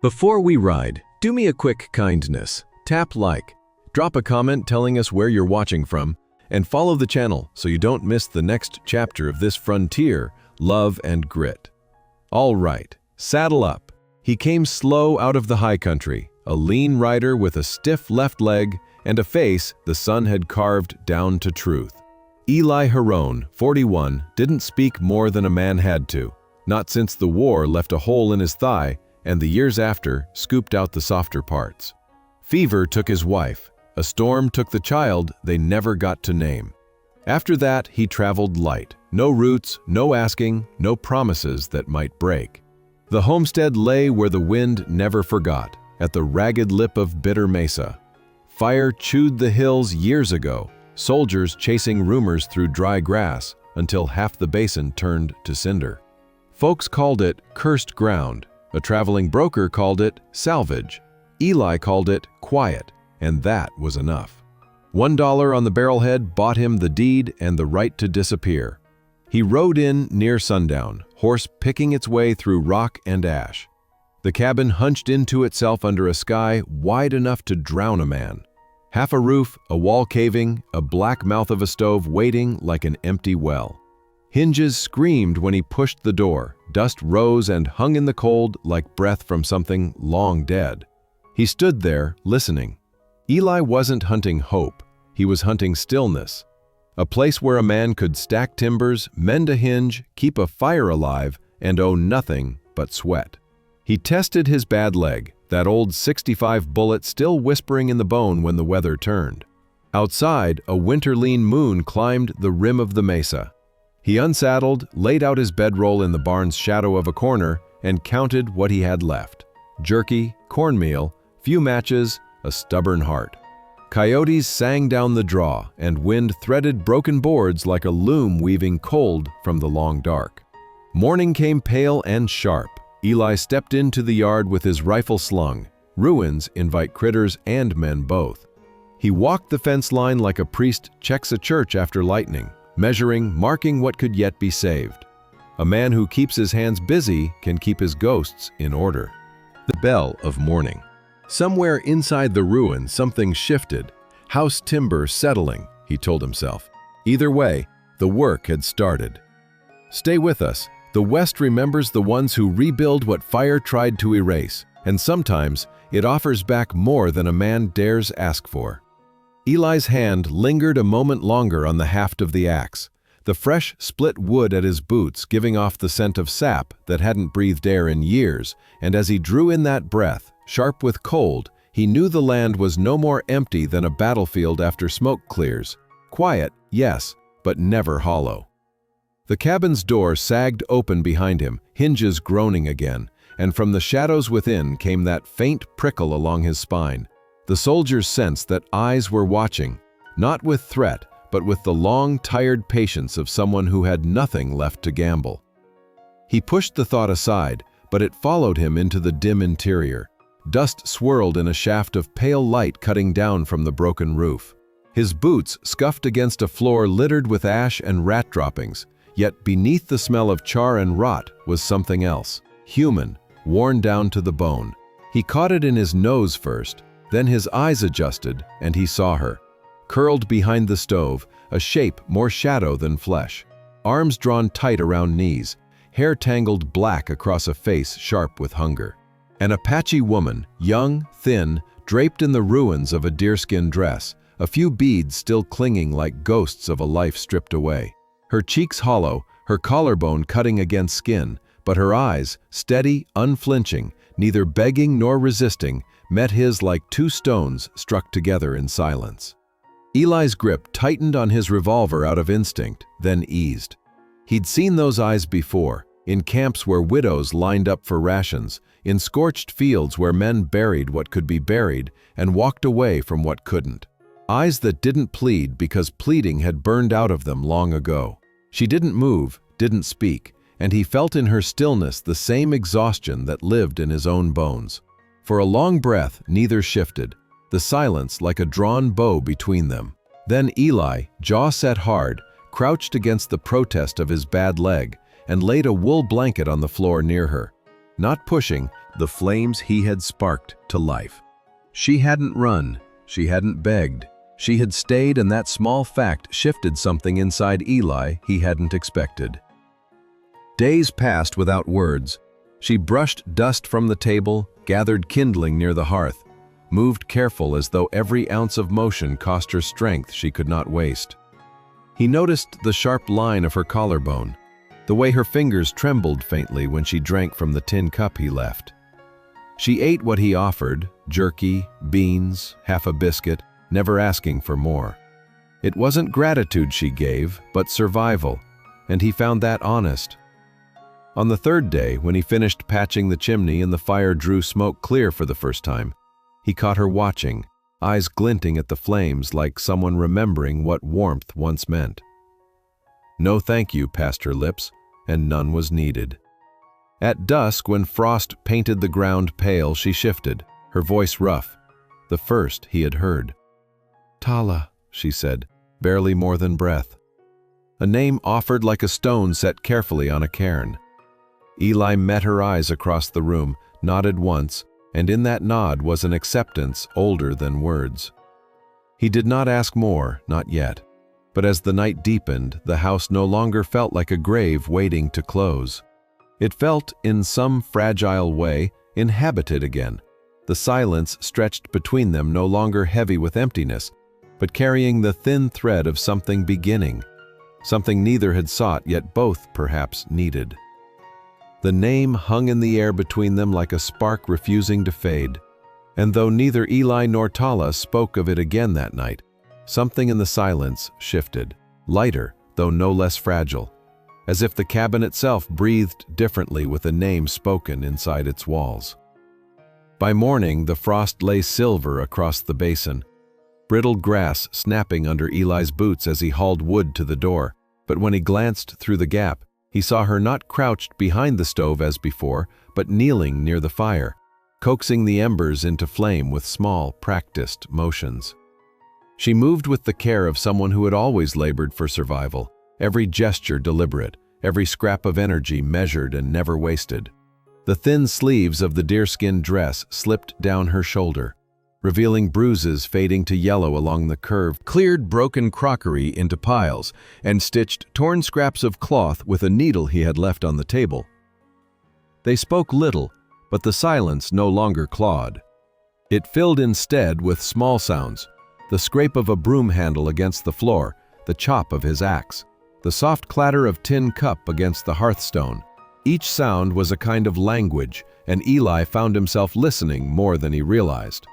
Before we ride, do me a quick kindness. Tap like, drop a comment telling us where you're watching from, and follow the channel so you don't miss the next chapter of this frontier, love and grit. All right, saddle up. He came slow out of the high country, a lean rider with a stiff left leg and a face the sun had carved down to truth. Eli Harone, 41, didn't speak more than a man had to, not since the war left a hole in his thigh and the years after scooped out the softer parts. Fever took his wife. A storm took the child they never got to name. After that, he traveled light. No roots, no asking, no promises that might break. The homestead lay where the wind never forgot, at the ragged lip of Bitter Mesa. Fire chewed the hills years ago, soldiers chasing rumors through dry grass until half the basin turned to cinder. Folks called it cursed ground. A traveling broker called it salvage. Eli called it quiet, and that was enough. $1 on the barrelhead bought him the deed and the right to disappear. He rode in near sundown, horse picking its way through rock and ash. The cabin hunched into itself under a sky wide enough to drown a man. Half a roof, a wall caving, a black mouth of a stove waiting like an empty well. Hinges screamed when he pushed the door. Dust rose and hung in the cold like breath from something long dead. He stood there, listening. Eli wasn't hunting hope. He was hunting stillness. A place where a man could stack timbers, mend a hinge, keep a fire alive, and owe nothing but sweat. He tested his bad leg, that old .65 bullet still whispering in the bone when the weather turned. Outside, a winter lean moon climbed the rim of the mesa. He unsaddled, laid out his bedroll in the barn's shadow of a corner, and counted what he had left. Jerky, cornmeal, few matches, a stubborn heart. Coyotes sang down the draw, and wind threaded broken boards like a loom weaving cold from the long dark. Morning came pale and sharp. Eli stepped into the yard with his rifle slung. Ruins invite critters and men both. He walked the fence line like a priest checks a church after lightning, measuring, marking what could yet be saved. A man who keeps his hands busy can keep his ghosts in order. The bell of morning. Somewhere inside the ruin, something shifted. House timber settling, he told himself. Either way, the work had started. Stay with us. The West remembers the ones who rebuild what fire tried to erase, and sometimes it offers back more than a man dares ask for. Eli's hand lingered a moment longer on the haft of the axe, the fresh split wood at his boots giving off the scent of sap that hadn't breathed air in years, and as he drew in that breath, sharp with cold, he knew the land was no more empty than a battlefield after smoke clears. Quiet, yes, but never hollow. The cabin's door sagged open behind him, hinges groaning again, and from the shadows within came that faint prickle along his spine. The soldiers sensed that eyes were watching, not with threat, but with the long, tired patience of someone who had nothing left to gamble. He pushed the thought aside, but it followed him into the dim interior. Dust swirled in a shaft of pale light cutting down from the broken roof. His boots scuffed against a floor littered with ash and rat droppings, yet beneath the smell of char and rot was something else, human, worn down to the bone. He caught it in his nose first, then his eyes adjusted, and he saw her. Curled behind the stove, a shape more shadow than flesh. Arms drawn tight around knees, hair tangled black across a face sharp with hunger. An Apache woman, young, thin, draped in the ruins of a deerskin dress, a few beads still clinging like ghosts of a life stripped away. Her cheeks hollow, her collarbone cutting against skin, but her eyes, steady, unflinching, neither begging nor resisting, met his like two stones struck together in silence. Eli's grip tightened on his revolver out of instinct, then eased. He'd seen those eyes before, in camps where widows lined up for rations, in scorched fields where men buried what could be buried and walked away from what couldn't. Eyes that didn't plead because pleading had burned out of them long ago. She didn't move, didn't speak, and he felt in her stillness the same exhaustion that lived in his own bones. For a long breath, neither shifted, the silence like a drawn bow between them. Then Eli, jaw set hard, crouched against the protest of his bad leg and laid a wool blanket on the floor near her. Not pushing, the flames he had sparked to life. She hadn't run, she hadn't begged, she had stayed, and that small fact shifted something inside Eli he hadn't expected. Days passed without words. She brushed dust from the table, gathered kindling near the hearth, moved careful as though every ounce of motion cost her strength she could not waste. He noticed the sharp line of her collarbone, the way her fingers trembled faintly when she drank from the tin cup he left. She ate what he offered, jerky, beans, half a biscuit, never asking for more. It wasn't gratitude she gave, but survival, and he found that honest. On the third day, when he finished patching the chimney and the fire drew smoke clear for the first time, he caught her watching, eyes glinting at the flames like someone remembering what warmth once meant. No thank you passed her lips, and none was needed. At dusk, when frost painted the ground pale, she shifted, her voice rough, the first he had heard. "Tala," she said, barely more than breath. A name offered like a stone set carefully on a cairn. Eli met her eyes across the room, nodded once, and in that nod was an acceptance older than words. He did not ask more, not yet. But as the night deepened, the house no longer felt like a grave waiting to close. It felt, in some fragile way, inhabited again. The silence stretched between them no longer heavy with emptiness, but carrying the thin thread of something beginning, something neither had sought yet both perhaps needed. The name hung in the air between them like a spark refusing to fade, and though neither Eli nor Tala spoke of it again that night, something in the silence shifted, lighter though no less fragile, as if the cabin itself breathed differently with a name spoken inside its walls. By morning, the frost lay silver across the basin, brittle grass snapping under Eli's boots as he hauled wood to the door, but when he glanced through the gap, he saw her not crouched behind the stove as before, but kneeling near the fire, coaxing the embers into flame with small, practiced motions. She moved with the care of someone who had always labored for survival, every gesture deliberate, every scrap of energy measured and never wasted. The thin sleeves of the deerskin dress slipped down her shoulder, revealing bruises fading to yellow along the curve, cleared broken crockery into piles, and stitched torn scraps of cloth with a needle he had left on the table. They spoke little, but the silence no longer clawed. It filled instead with small sounds, the scrape of a broom handle against the floor, the chop of his axe, the soft clatter of tin cup against the hearthstone. Each sound was a kind of language, and Eli found himself listening more than he realized.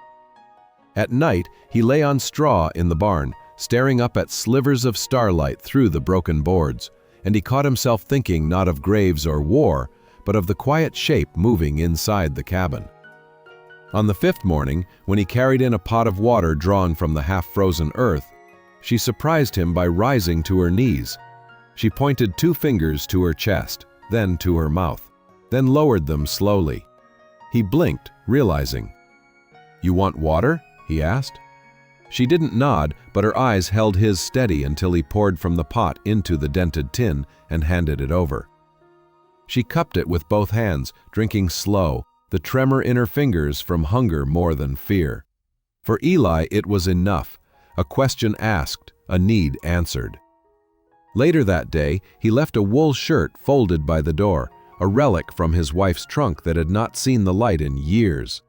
At night, he lay on straw in the barn, staring up at slivers of starlight through the broken boards, and he caught himself thinking not of graves or war, but of the quiet shape moving inside the cabin. On the fifth morning, when he carried in a pot of water drawn from the half-frozen earth, she surprised him by rising to her knees. She pointed 2 fingers to her chest, then to her mouth, then lowered them slowly. He blinked, realizing. "You want water?" he asked. She didn't nod, but her eyes held his steady until he poured from the pot into the dented tin and handed it over. She cupped it with both hands, drinking slow, the tremor in her fingers from hunger more than fear. For Eli it was enough, a question asked, a need answered. Later that day, he left a wool shirt folded by the door, a relic from his wife's trunk that had not seen the light in years.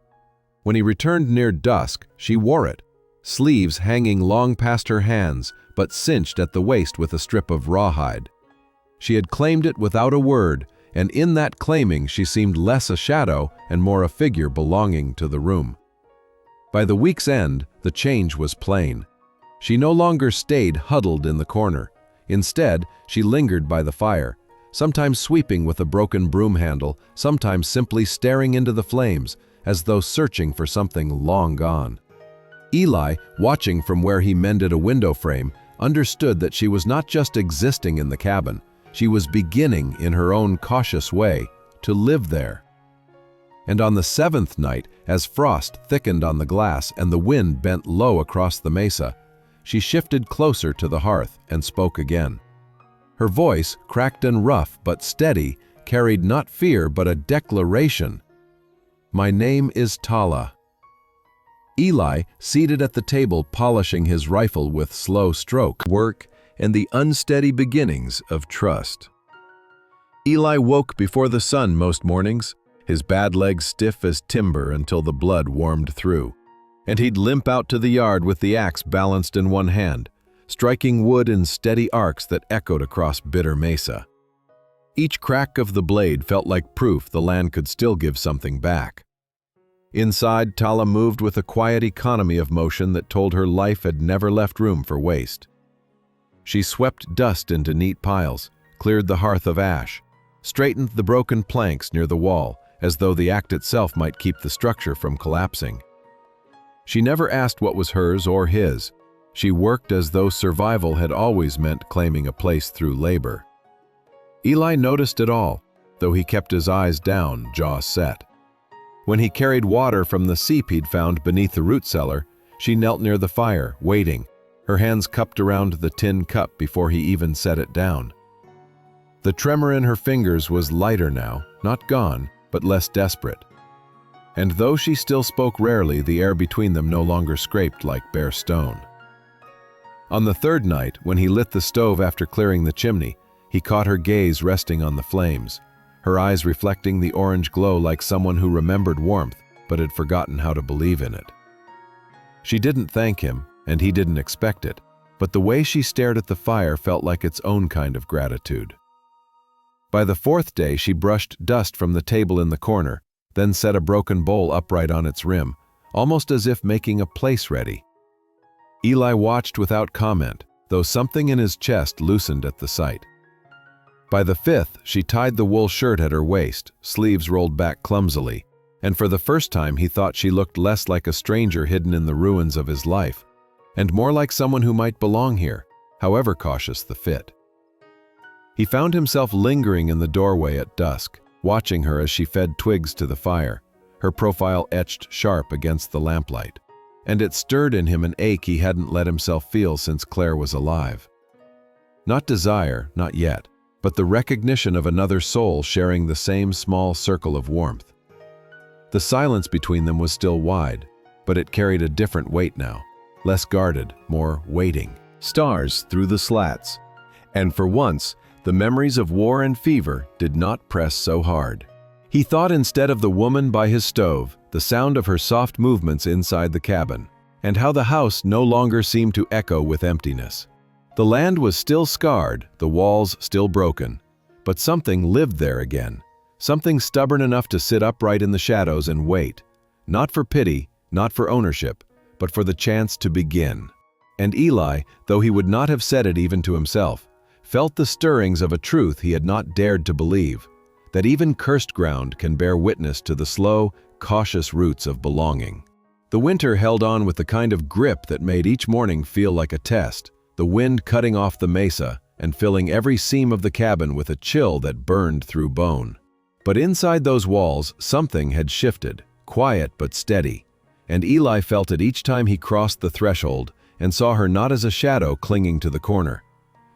When he returned near dusk, she wore it, sleeves hanging long past her hands, but cinched at the waist with a strip of rawhide. She had claimed it without a word, and in that claiming she seemed less a shadow and more a figure belonging to the room. By the week's end, the change was plain. She no longer stayed huddled in the corner. Instead, she lingered by the fire, sometimes sweeping with a broken broom handle, sometimes simply staring into the flames, as though searching for something long gone. Eli, watching from where he mended a window frame, understood that she was not just existing in the cabin, she was beginning, in her own cautious way, to live there. And on the 7th night, as frost thickened on the glass and the wind bent low across the mesa, she shifted closer to the hearth and spoke again. Her voice, cracked and rough but steady, carried not fear but a declaration. My name is Tala." Eli, seated at the table polishing his rifle with slow stroke, work, and the unsteady beginnings of trust. Eli woke before the sun most mornings, his bad legs stiff as timber until the blood warmed through, and he'd limp out to the yard with the axe balanced in one hand, striking wood in steady arcs that echoed across Bitter Mesa. Each crack of the blade felt like proof the land could still give something back. Inside, Tala moved with a quiet economy of motion that told her life had never left room for waste. She swept dust into neat piles, cleared the hearth of ash, straightened the broken planks near the wall, as though the act itself might keep the structure from collapsing. She never asked what was hers or his. She worked as though survival had always meant claiming a place through labor. Eli noticed it all, though he kept his eyes down, jaw set. When he carried water from the seep he'd found beneath the root cellar, she knelt near the fire, waiting, her hands cupped around the tin cup before he even set it down. The tremor in her fingers was lighter now, not gone, but less desperate. And though she still spoke rarely, the air between them no longer scraped like bare stone. On the third night, when he lit the stove after clearing the chimney, he caught her gaze resting on the flames, her eyes reflecting the orange glow like someone who remembered warmth but had forgotten how to believe in it. She didn't thank him, and he didn't expect it, but the way she stared at the fire felt like its own kind of gratitude. By the fourth day, she brushed dust from the table in the corner, then set a broken bowl upright on its rim, almost as if making a place ready. Eli watched without comment, though something in his chest loosened at the sight. By the fifth, she tied the wool shirt at her waist, sleeves rolled back clumsily, and for the first time he thought she looked less like a stranger hidden in the ruins of his life, and more like someone who might belong here, however cautious the fit. He found himself lingering in the doorway at dusk, watching her as she fed twigs to the fire, her profile etched sharp against the lamplight, and it stirred in him an ache he hadn't let himself feel since Claire was alive. Not desire, not yet, but the recognition of another soul sharing the same small circle of warmth. The silence between them was still wide, but it carried a different weight now, less guarded, more waiting. Stars through the slats, and for once, the memories of war and fever did not press so hard. He thought instead of the woman by his stove, the sound of her soft movements inside the cabin, and how the house no longer seemed to echo with emptiness. The land was still scarred, the walls still broken, but something lived there again, something stubborn enough to sit upright in the shadows and wait, not for pity, not for ownership, but for the chance to begin. And Eli, though he would not have said it even to himself, felt the stirrings of a truth he had not dared to believe, that even cursed ground can bear witness to the slow, cautious roots of belonging. The winter held on with the kind of grip that made each morning feel like a test, the wind cutting off the mesa and filling every seam of the cabin with a chill that burned through bone. But inside those walls, something had shifted, quiet but steady, and Eli felt it each time he crossed the threshold and saw her not as a shadow clinging to the corner,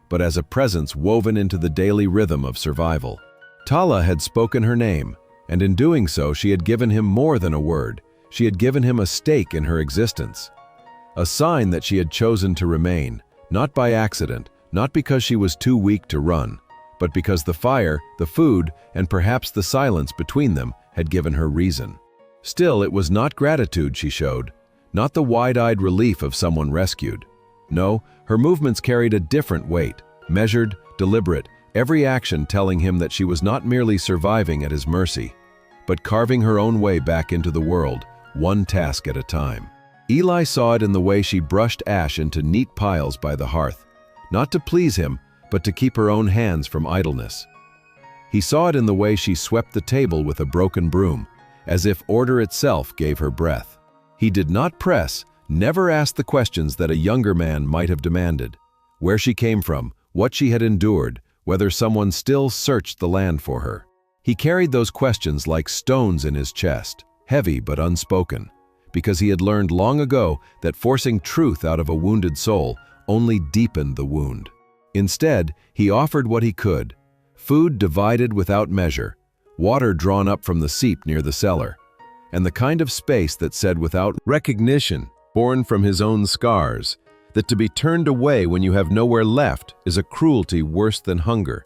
but as a presence woven into the daily rhythm of survival. Tala had spoken her name, and in doing so she had given him more than a word. She had given him a stake in her existence, a sign that she had chosen to remain, not by accident, not because she was too weak to run, but because the fire, the food, and perhaps the silence between them had given her reason. Still, it was not gratitude she showed, not the wide-eyed relief of someone rescued. No, her movements carried a different weight, measured, deliberate, every action telling him that she was not merely surviving at his mercy, but carving her own way back into the world, one task at a time. Eli saw it in the way she brushed ash into neat piles by the hearth, not to please him, but to keep her own hands from idleness. He saw it in the way she swept the table with a broken broom, as if order itself gave her breath. He did not press, never asked the questions that a younger man might have demanded: where she came from, what she had endured, whether someone still searched the land for her. He carried those questions like stones in his chest, heavy but unspoken, because he had learned long ago that forcing truth out of a wounded soul only deepened the wound. Instead, he offered what he could: food divided without measure, water drawn up from the seep near the cellar, and the kind of space that said without recognition, born from his own scars, that to be turned away when you have nowhere left is a cruelty worse than hunger.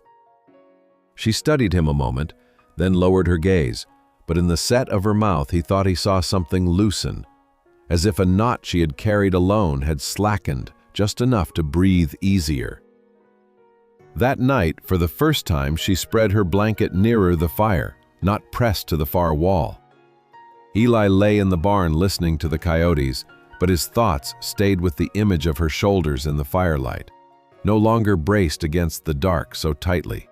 She studied him a moment, then lowered her gaze, but in the set of her mouth he thought he saw something loosen, as if a knot she had carried alone had slackened just enough to breathe easier. That night, for the first time, she spread her blanket nearer the fire, not pressed to the far wall. Eli lay in the barn listening to the coyotes, but his thoughts stayed with the image of her shoulders in the firelight, no longer braced against the dark so tightly.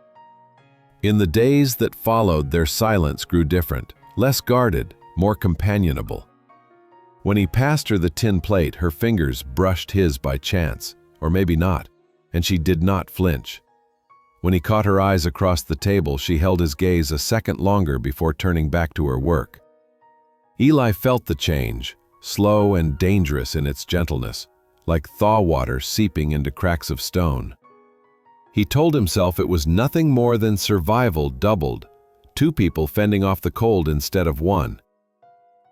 In the days that followed, their silence grew different, less guarded, more companionable. When he passed her the tin plate, her fingers brushed his by chance, or maybe not, and she did not flinch. When he caught her eyes across the table, she held his gaze a second longer before turning back to her work. Eli felt the change, slow and dangerous in its gentleness, like thaw water seeping into cracks of stone. He told himself it was nothing more than survival doubled, two people fending off the cold instead of one.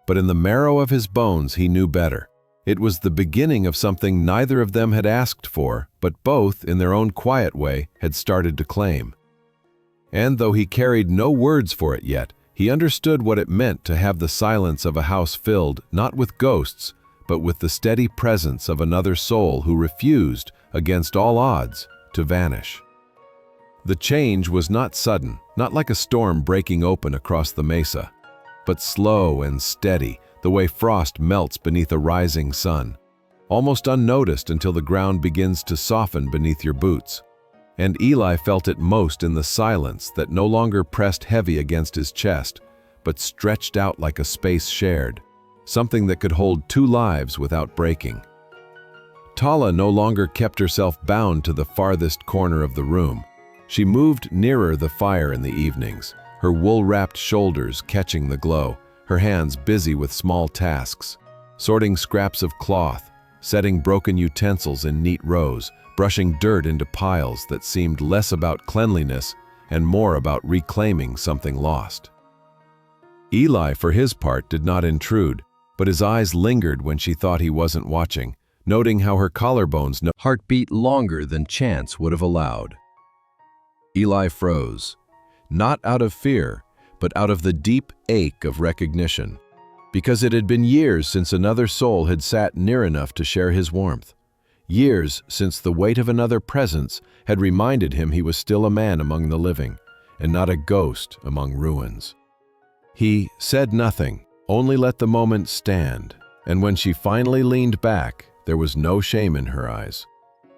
But in the marrow of his bones he knew better. It was the beginning of something neither of them had asked for, but both, in their own quiet way, had started to claim. And though he carried no words for it yet, he understood what it meant to have the silence of a house filled, not with ghosts, but with the steady presence of another soul who refused, against all odds, to vanish. The change was not sudden, not like a storm breaking open across the mesa, but slow and steady, the way frost melts beneath a rising sun, almost unnoticed until the ground begins to soften beneath your boots. And Eli felt it most in the silence that no longer pressed heavy against his chest, but stretched out like a space shared, something that could hold two lives without breaking. Tala no longer kept herself bound to the farthest corner of the room. She moved nearer the fire in the evenings, her wool-wrapped shoulders catching the glow, her hands busy with small tasks, sorting scraps of cloth, setting broken utensils in neat rows, brushing dirt into piles that seemed less about cleanliness and more about reclaiming something lost. Eli, for his part, did not intrude, but his eyes lingered when she thought he wasn't watching, noting how her collarbones heart beat longer than chance would have allowed. Eli froze, not out of fear, but out of the deep ache of recognition, because it had been years since another soul had sat near enough to share his warmth, years since the weight of another presence had reminded him he was still a man among the living, and not a ghost among ruins. He said nothing, only let the moment stand, and when she finally leaned back, there was no shame in her eyes,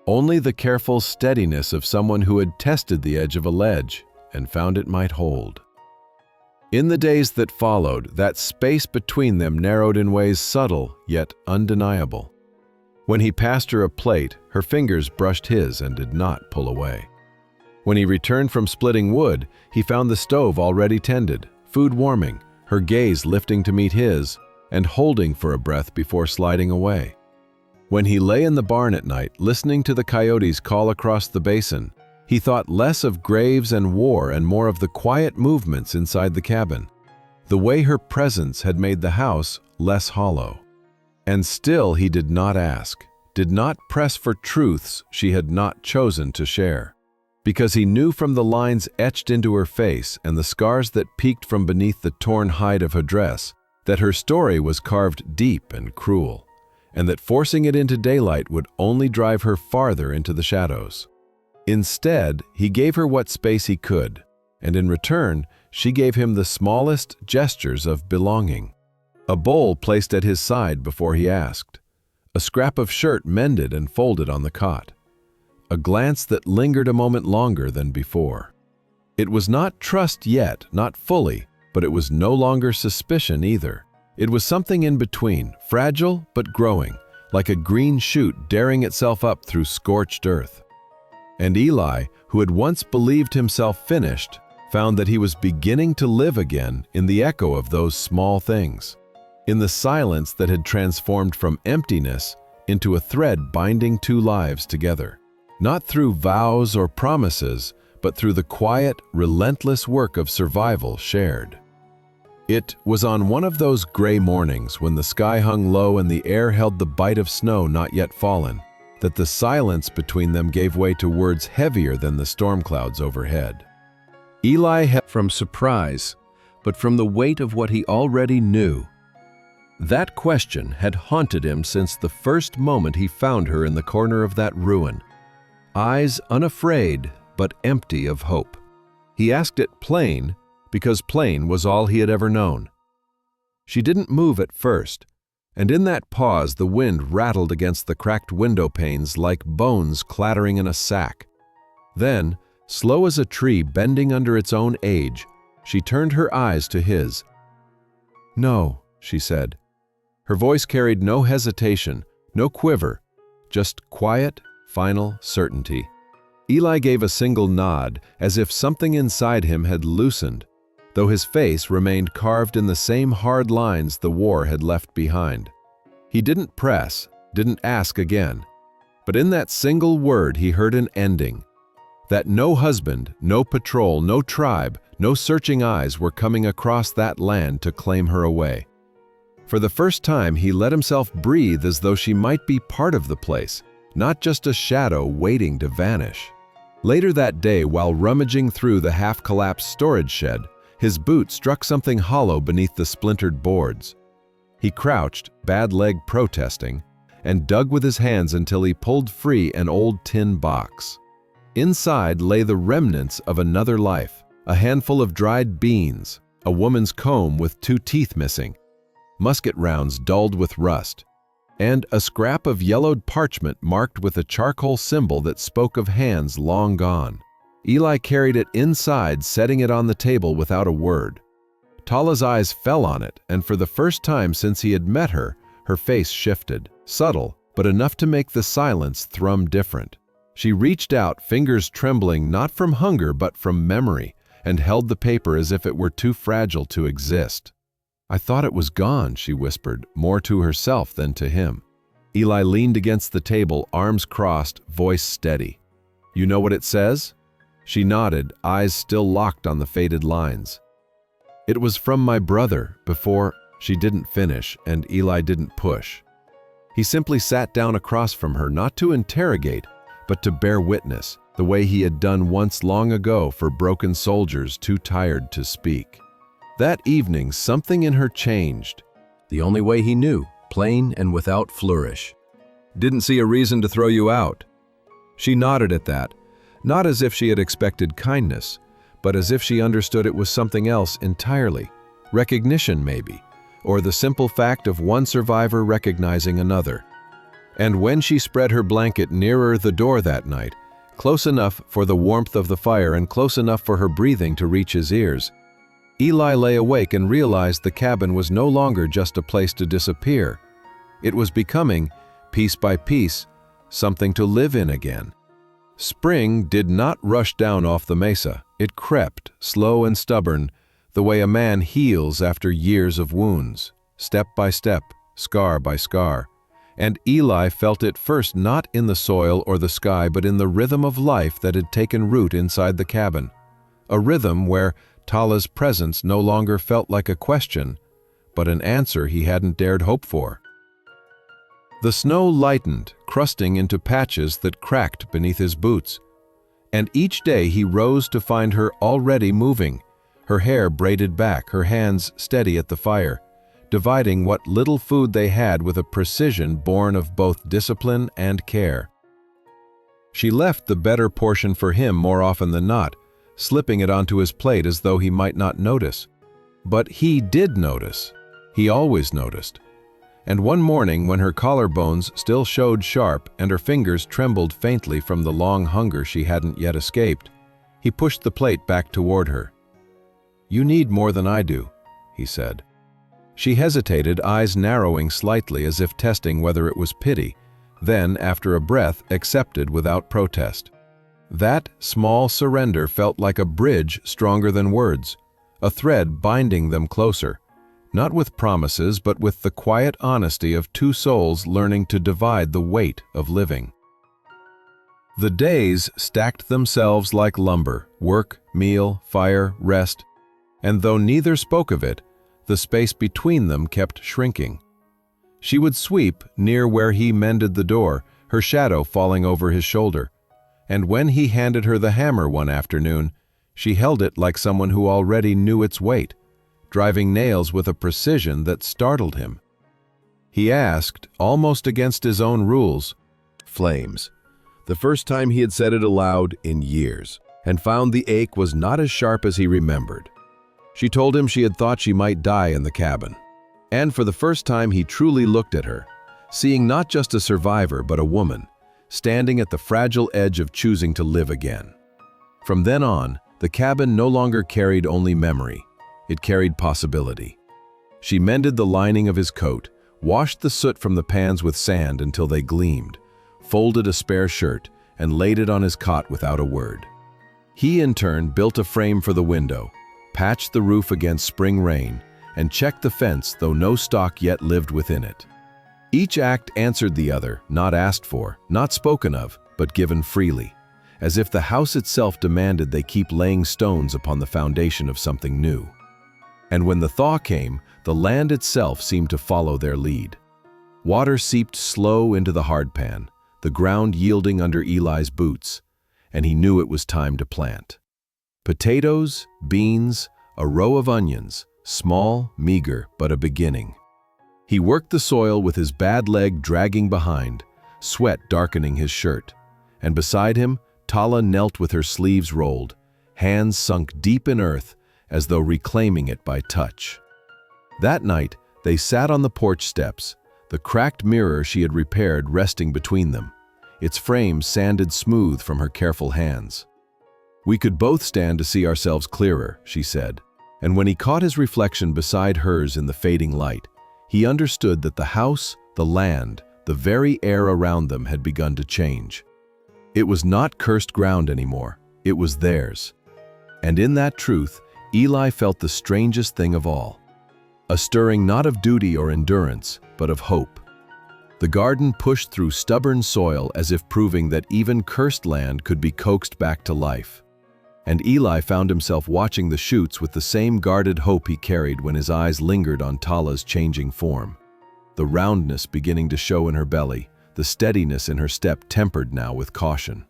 only the careful steadiness of someone who had tested the edge of a ledge and found it might hold. In the days that followed, that space between them narrowed in ways subtle yet undeniable. When he passed her a plate, her fingers brushed his and did not pull away. When he returned from splitting wood, he found the stove already tended, food warming, her gaze lifting to meet his, and holding for a breath before sliding away. When he lay in the barn at night, listening to the coyotes call across the basin, he thought less of graves and war and more of the quiet movements inside the cabin, the way her presence had made the house less hollow. And still he did not ask, did not press for truths she had not chosen to share, because he knew from the lines etched into her face and the scars that peeked from beneath the torn hide of her dress that her story was carved deep and cruel, and that forcing it into daylight would only drive her farther into the shadows. Instead, he gave her what space he could, and in return, she gave him the smallest gestures of belonging. A bowl placed at his side before he asked, a scrap of shirt mended and folded on the cot, a glance that lingered a moment longer than before. It was not trust yet, not fully, but it was no longer suspicion either. It was something in between, fragile but growing, like a green shoot daring itself up through scorched earth. And Eli, who had once believed himself finished, found that he was beginning to live again in the echo of those small things, in the silence that had transformed from emptiness into a thread binding two lives together, not through vows or promises, but through the quiet, relentless work of survival shared. It was on one of those gray mornings when the sky hung low and the air held the bite of snow not yet fallen, that the silence between them gave way to words heavier than the storm clouds overhead. Eli had from surprise, but from the weight of what he already knew. That question had haunted him since the first moment he found her in the corner of that ruin. Eyes unafraid, but empty of hope. He asked it plain, because plain was all he had ever known. She didn't move at first, and in that pause the wind rattled against the cracked window panes like bones clattering in a sack. Then, slow as a tree bending under its own age, she turned her eyes to his. "No," she said. Her voice carried no hesitation, no quiver, just quiet, final certainty. Eli gave a single nod, as if something inside him had loosened, though his face remained carved in the same hard lines the war had left behind. He didn't press, didn't ask again, but in that single word he heard an ending. That no husband, no patrol, no tribe, no searching eyes were coming across that land to claim her away. For the first time he let himself breathe as though she might be part of the place, not just a shadow waiting to vanish. Later that day, while rummaging through the half-collapsed storage shed, his boot struck something hollow beneath the splintered boards. He crouched, bad leg protesting, and dug with his hands until he pulled free an old tin box. Inside lay the remnants of another life, a handful of dried beans, a woman's comb with 2 teeth missing, musket rounds dulled with rust, and a scrap of yellowed parchment marked with a charcoal symbol that spoke of hands long gone. Eli carried it inside, setting it on the table without a word. Tala's eyes fell on it, and for the first time since he had met her, her face shifted, subtle, but enough to make the silence thrum different. She reached out, fingers trembling not from hunger but from memory, and held the paper as if it were too fragile to exist. "I thought it was gone," she whispered, more to herself than to him. Eli leaned against the table, arms crossed, voice steady. "You know what it says?" She nodded, eyes still locked on the faded lines. "It was from my brother before—" She didn't finish, and Eli didn't push. He simply sat down across from her, not to interrogate, but to bear witness, the way he had done once long ago for broken soldiers too tired to speak. That evening, something in her changed. The only way he knew, plain and without flourish. "Didn't see a reason to throw you out." She nodded at that, not as if she had expected kindness, but as if she understood it was something else entirely. Recognition, maybe, or the simple fact of one survivor recognizing another. And when she spread her blanket nearer the door that night, close enough for the warmth of the fire and close enough for her breathing to reach his ears, Eli lay awake and realized the cabin was no longer just a place to disappear. It was becoming, piece by piece, something to live in again. Spring did not rush down off the mesa. It crept, slow and stubborn, the way a man heals after years of wounds, step by step, scar by scar. And Eli felt it first not in the soil or the sky, but in the rhythm of life that had taken root inside the cabin. A rhythm where Tala's presence no longer felt like a question, but an answer he hadn't dared hope for. The snow lightened, crusting into patches that cracked beneath his boots. And each day he rose to find her already moving, her hair braided back, her hands steady at the fire, dividing what little food they had with a precision born of both discipline and care. She left the better portion for him more often than not, slipping it onto his plate as though he might not notice. But he did notice. He always noticed. And one morning, when her collarbones still showed sharp and her fingers trembled faintly from the long hunger she hadn't yet escaped, he pushed the plate back toward her. "You need more than I do," he said. She hesitated, eyes narrowing slightly as if testing whether it was pity, then, after a breath, accepted without protest. That small surrender felt like a bridge stronger than words, a thread binding them closer, not with promises but with the quiet honesty of two souls learning to divide the weight of living. The days stacked themselves like lumber, work, meal, fire, rest, and though neither spoke of it, the space between them kept shrinking. She would sweep near where he mended the door, her shadow falling over his shoulder. And when he handed her the hammer one afternoon, she held it like someone who already knew its weight, driving nails with a precision that startled him. He asked, almost against his own rules, "Flames," the first time he had said it aloud in years, and found the ache was not as sharp as he remembered. She told him she had thought she might die in the cabin. And for the first time he truly looked at her, seeing not just a survivor but a woman, standing at the fragile edge of choosing to live again. From then on, the cabin no longer carried only memory, it carried possibility. She mended the lining of his coat, washed the soot from the pans with sand until they gleamed, folded a spare shirt, and laid it on his cot without a word. He, in turn, built a frame for the window, patched the roof against spring rain, and checked the fence, though no stock yet lived within it. Each act answered the other, not asked for, not spoken of, but given freely, as if the house itself demanded they keep laying stones upon the foundation of something new. And when the thaw came, the land itself seemed to follow their lead. Water seeped slow into the hardpan, the ground yielding under Eli's boots, and he knew it was time to plant. Potatoes, beans, a row of onions, small, meager, but a beginning. He worked the soil with his bad leg dragging behind, sweat darkening his shirt, and beside him, Tala knelt with her sleeves rolled, hands sunk deep in earth as though reclaiming it by touch. That night, they sat on the porch steps, the cracked mirror she had repaired resting between them, its frame sanded smooth from her careful hands. "We could both stand to see ourselves clearer," she said, and when he caught his reflection beside hers in the fading light, he understood that the house, the land, the very air around them had begun to change. It was not cursed ground anymore, it was theirs. And in that truth, Eli felt the strangest thing of all. A stirring not of duty or endurance, but of hope. The garden pushed through stubborn soil as if proving that even cursed land could be coaxed back to life. And Eli found himself watching the shoots with the same guarded hope he carried when his eyes lingered on Tala's changing form. The roundness beginning to show in her belly, the steadiness in her step tempered now with caution.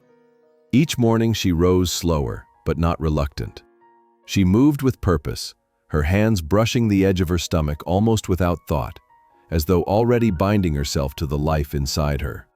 Each morning she rose slower, but not reluctant. She moved with purpose, her hands brushing the edge of her stomach almost without thought, as though already binding herself to the life inside her.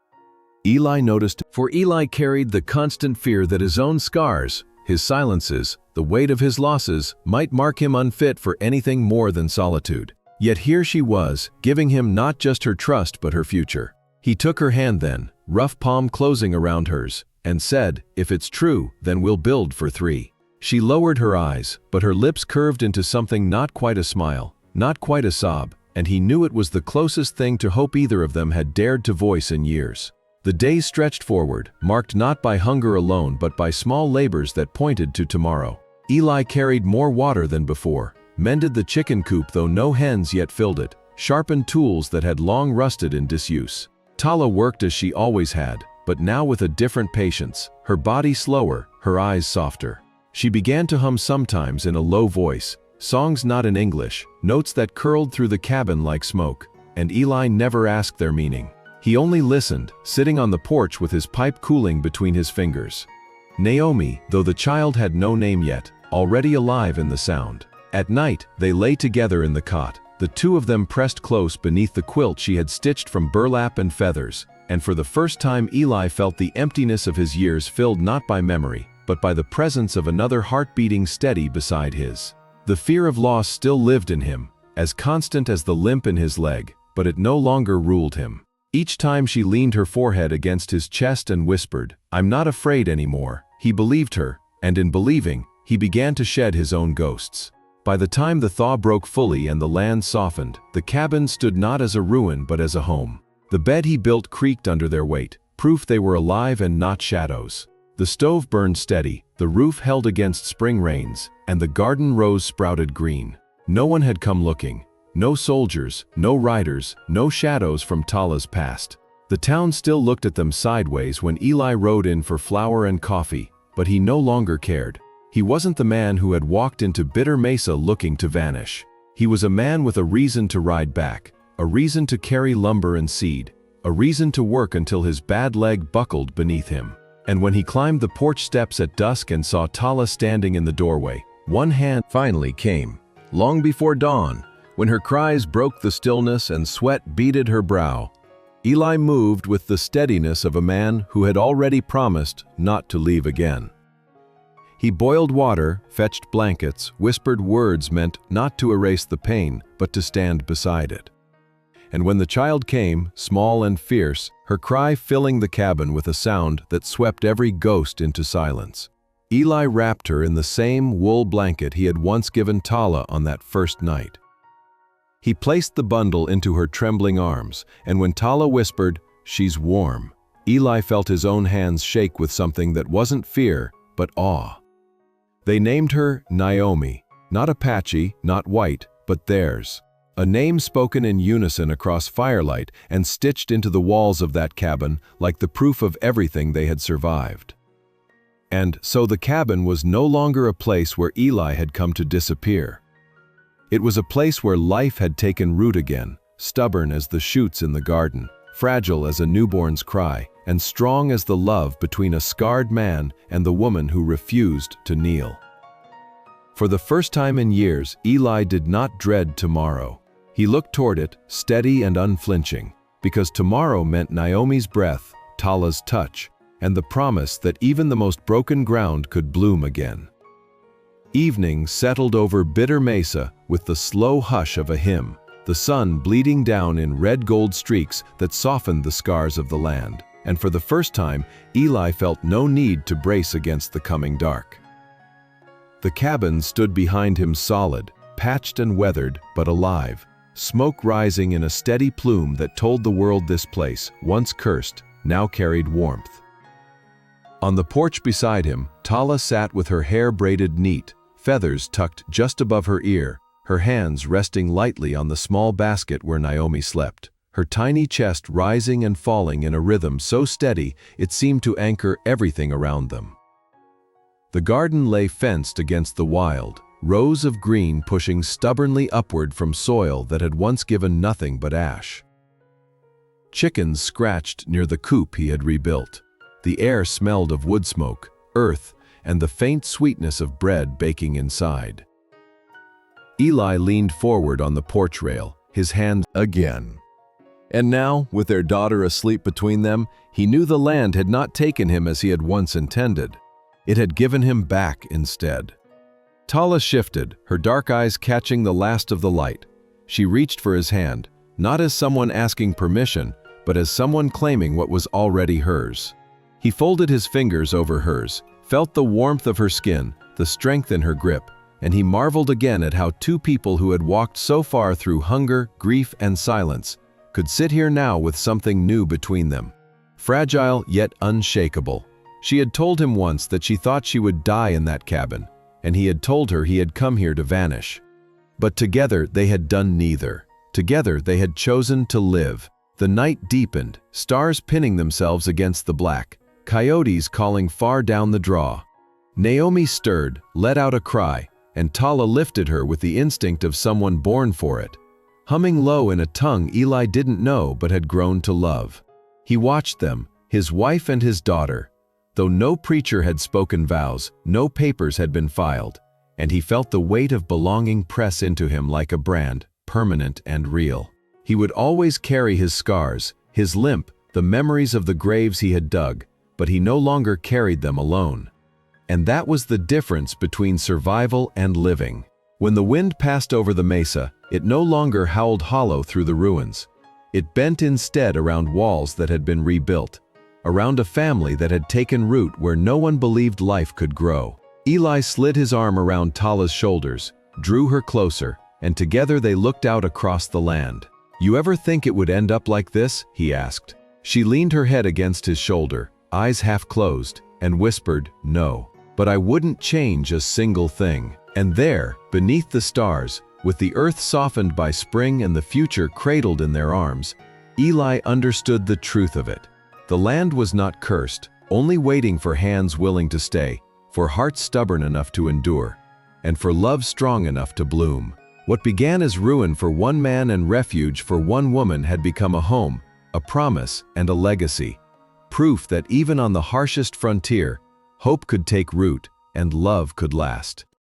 Eli noticed, for Eli carried the constant fear that his own scars, his silences, the weight of his losses, might mark him unfit for anything more than solitude. Yet here she was, giving him not just her trust but her future. He took her hand then, rough palm closing around hers, and said, "If it's true, then we'll build for three." She lowered her eyes, but her lips curved into something not quite a smile, not quite a sob, and he knew it was the closest thing to hope either of them had dared to voice in years. The days stretched forward, marked not by hunger alone but by small labors that pointed to tomorrow. Eli carried more water than before, mended the chicken coop though no hens yet filled it, sharpened tools that had long rusted in disuse. Tala worked as she always had, but now with a different patience, her body slower, her eyes softer. She began to hum sometimes in a low voice, songs not in English, notes that curled through the cabin like smoke, and Eli never asked their meaning. He only listened, sitting on the porch with his pipe cooling between his fingers. Naomi, though the child had no name yet, already alive in the sound. At night, they lay together in the cot, the two of them pressed close beneath the quilt she had stitched from burlap and feathers, and for the first time Eli felt the emptiness of his years filled not by memory, but by the presence of another heart beating steady beside his. The fear of loss still lived in him, as constant as the limp in his leg, but it no longer ruled him. Each time she leaned her forehead against his chest and whispered, "I'm not afraid anymore," he believed her, and in believing, he began to shed his own ghosts. By the time the thaw broke fully and the land softened, the cabin stood not as a ruin but as a home. The bed he built creaked under their weight, proof they were alive and not shadows. The stove burned steady, the roof held against spring rains, and the garden rose sprouted green. No one had come looking. No soldiers, no riders, no shadows from Tala's past. The town still looked at them sideways when Eli rode in for flour and coffee, but he no longer cared. He wasn't the man who had walked into Bitter Mesa looking to vanish. He was a man with a reason to ride back, a reason to carry lumber and seed, a reason to work until his bad leg buckled beneath him. And when he climbed the porch steps at dusk and saw Tala standing in the doorway, one hand finally came, long before dawn, when her cries broke the stillness and sweat beaded her brow. Eli moved with the steadiness of a man who had already promised not to leave again. He boiled water, fetched blankets, whispered words meant not to erase the pain, but to stand beside it. And when the child came, small and fierce, her cry filling the cabin with a sound that swept every ghost into silence, Eli wrapped her in the same wool blanket he had once given Tala on that first night. He placed the bundle into her trembling arms, and when Tala whispered, "She's warm," Eli felt his own hands shake with something that wasn't fear, but awe. They named her Naomi, not Apache, not white, but theirs. A name spoken in unison across Firelight and stitched into the walls of that cabin like the proof of everything they had survived. And so the cabin was no longer a place where Eli had come to disappear. It was a place where life had taken root again, stubborn as the shoots in the garden, fragile as a newborn's cry, and strong as the love between a scarred man and the woman who refused to kneel. For the first time in years, Eli did not dread tomorrow. He looked toward it, steady and unflinching, because tomorrow meant Naomi's breath, Tala's touch, and the promise that even the most broken ground could bloom again. Evening settled over Bitter Mesa with the slow hush of a hymn, the sun bleeding down in red-gold streaks that softened the scars of the land, and for the first time, Eli felt no need to brace against the coming dark. The cabin stood behind him solid, patched and weathered, but alive, smoke rising in a steady plume that told the world this place, once cursed, now carried warmth. On the porch beside him, Tala sat with her hair braided neat, feathers tucked just above her ear, her hands resting lightly on the small basket where Naomi slept, her tiny chest rising and falling in a rhythm so steady it seemed to anchor everything around them. The garden lay fenced against the wild, rows of green pushing stubbornly upward from soil that had once given nothing but ash. Chickens scratched near the coop he had rebuilt. The air smelled of wood smoke, earth, and the faint sweetness of bread baking inside. Eli leaned forward on the porch rail, his hand again. And now, with their daughter asleep between them, he knew the land had not taken him as he had once intended. It had given him back instead. Tala shifted, her dark eyes catching the last of the light. She reached for his hand, not as someone asking permission, but as someone claiming what was already hers. He folded his fingers over hers, felt the warmth of her skin, the strength in her grip, and he marveled again at how two people who had walked so far through hunger, grief, and silence could sit here now with something new between them. Fragile yet unshakable. She had told him once that she thought she would die in that cabin, and he had told her he had come here to vanish. But together they had done neither. Together they had chosen to live. The night deepened, stars pinning themselves against the black, coyotes calling far down the draw. Naomi stirred, let out a cry, and Tala lifted her with the instinct of someone born for it, humming low in a tongue Eli didn't know but had grown to love. He watched them, his wife and his daughter, though no preacher had spoken vows, no papers had been filed, and he felt the weight of belonging press into him like a brand, permanent and real. He would always carry his scars, his limp, the memories of the graves he had dug, but he no longer carried them alone. And that was the difference between survival and living. When the wind passed over the mesa, it no longer howled hollow through the ruins. It bent instead around walls that had been rebuilt, around a family that had taken root where no one believed life could grow. Eli slid his arm around Tala's shoulders, drew her closer, and together they looked out across the land. "You ever think it would end up like this?" he asked. She leaned her head against his shoulder, eyes half closed, and whispered, "No. But I wouldn't change a single thing." And there, beneath the stars, with the earth softened by spring and the future cradled in their arms, Eli understood the truth of it. The land was not cursed, only waiting for hands willing to stay, for hearts stubborn enough to endure, and for love strong enough to bloom. What began as ruin for one man and refuge for one woman had become a home, a promise, and a legacy. Proof that even on the harshest frontier, hope could take root and love could last.